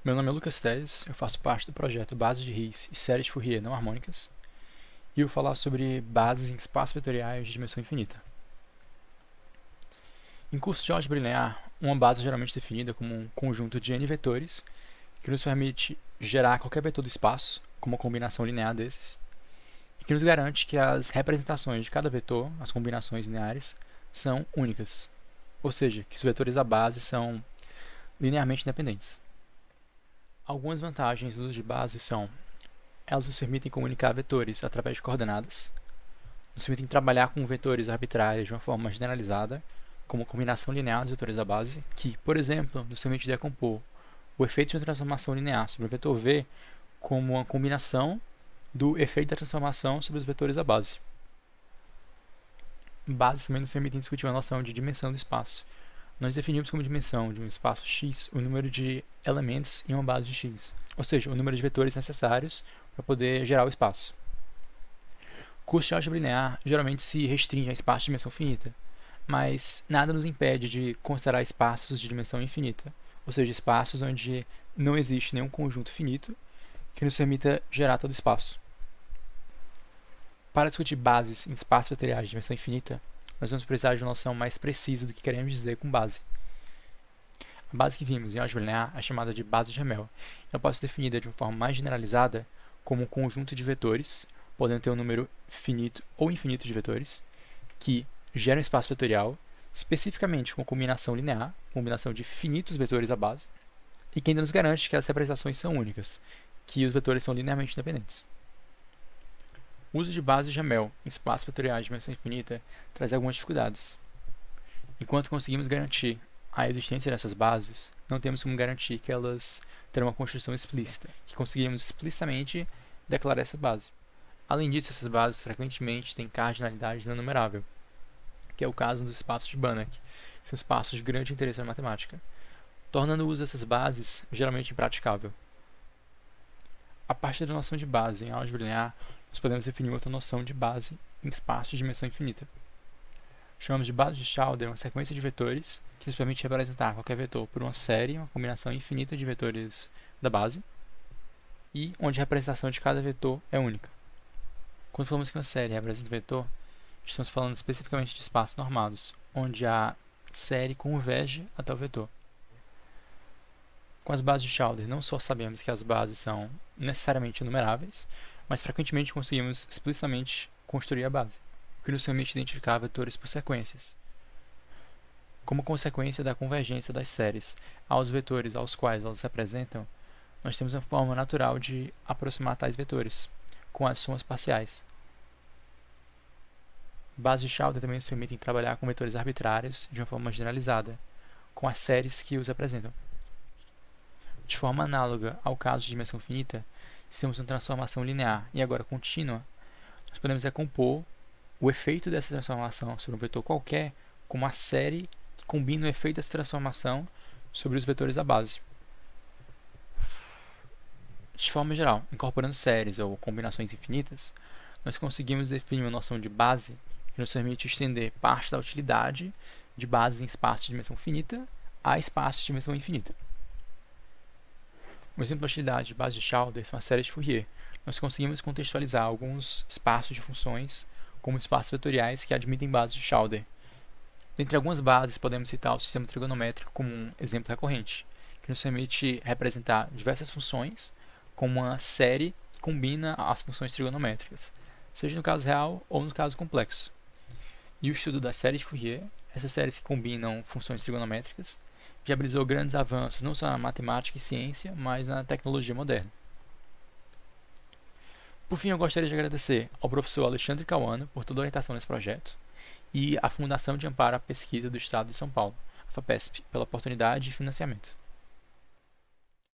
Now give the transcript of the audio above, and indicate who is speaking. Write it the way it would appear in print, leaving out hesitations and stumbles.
Speaker 1: Meu nome é Lucas Teles, eu faço parte do projeto Bases de Riesz e séries de Fourier não harmônicas, e eu vou falar sobre bases em espaços vetoriais de dimensão infinita. Em curso de álgebra linear, uma base é geralmente definida como um conjunto de n vetores que nos permite gerar qualquer vetor do espaço, como uma combinação linear desses, e que nos garante que as representações de cada vetor, as combinações lineares, são únicas, ou seja, que os vetores da base são linearmente independentes. Algumas vantagens do uso de base são: elas nos permitem comunicar vetores através de coordenadas, nos permitem trabalhar com vetores arbitrários de uma forma generalizada, como combinação linear dos vetores da base, que, por exemplo, nos permite decompor o efeito de uma transformação linear sobre o vetor V como uma combinação do efeito da transformação sobre os vetores da base. Bases também nos permitem discutir uma noção de dimensão do espaço. Nós definimos como dimensão de um espaço X o número de elementos em uma base de X, ou seja, o número de vetores necessários para poder gerar o espaço. O curso de álgebra linear geralmente se restringe a espaços de dimensão finita, mas nada nos impede de considerar espaços de dimensão infinita, ou seja, espaços onde não existe nenhum conjunto finito que nos permita gerar todo o espaço. Para discutir bases em espaços vetoriais de dimensão infinita, nós vamos precisar de uma noção mais precisa do que queremos dizer com base. A base que vimos em álgebra linear é chamada de base de Hamel. Ela pode ser definida de uma forma mais generalizada como um conjunto de vetores, podendo ter um número finito ou infinito de vetores, que geram espaço vetorial, especificamente com combinação linear, combinação de finitos vetores à base, e que ainda nos garante que as representações são únicas, que os vetores são linearmente independentes. O uso de bases de Hamel em espaços vetoriais de dimensão infinita traz algumas dificuldades. Enquanto conseguimos garantir a existência dessas bases, não temos como garantir que elas terão uma construção explícita, que conseguimos explicitamente declarar essa base. Além disso, essas bases frequentemente têm cardinalidade não numerável, que é o caso dos espaços de Banach, que são espaços de grande interesse na matemática, tornando o uso dessas bases geralmente impraticável. A partir da noção de base em álgebra linear, nós podemos definir outra noção de base em espaços de dimensão infinita. Chamamos de base de Schauder uma sequência de vetores que nos permite representar qualquer vetor por uma série, uma combinação infinita de vetores da base, e onde a representação de cada vetor é única. Quando falamos que uma série representa um vetor, estamos falando especificamente de espaços normados, onde a série converge até o vetor. Com as bases de Schauder, não só sabemos que as bases são necessariamente enumeráveis, mas frequentemente conseguimos explicitamente construir a base, o que nos permite identificar vetores por sequências. Como consequência da convergência das séries aos vetores aos quais elas representam, nós temos uma forma natural de aproximar tais vetores, com as somas parciais. Bases de Schauder também nos permitem trabalhar com vetores arbitrários de uma forma generalizada, com as séries que os representam. De forma análoga ao caso de dimensão finita, se temos uma transformação linear e agora contínua, nós podemos recompor o efeito dessa transformação sobre um vetor qualquer com uma série que combina o efeito dessa transformação sobre os vetores da base. De forma geral, incorporando séries ou combinações infinitas, nós conseguimos definir uma noção de base que nos permite estender parte da utilidade de bases em espaços de dimensão finita a espaços de dimensão infinita. Um exemplo de utilidade de base de Schauder são as séries de Fourier. Nós conseguimos contextualizar alguns espaços de funções como espaços vetoriais que admitem bases de Schauder. Dentre algumas bases, podemos citar o sistema trigonométrico como um exemplo recorrente, que nos permite representar diversas funções como uma série que combina as funções trigonométricas, seja no caso real ou no caso complexo. E o estudo das séries de Fourier, essas séries que combinam funções trigonométricas, viabilizou grandes avanços não só na matemática e ciência, mas na tecnologia moderna. Por fim, eu gostaria de agradecer ao professor Alexandre Cauano por toda a orientação nesse projeto e à Fundação de Amparo à Pesquisa do Estado de São Paulo, a FAPESP, pela oportunidade e financiamento.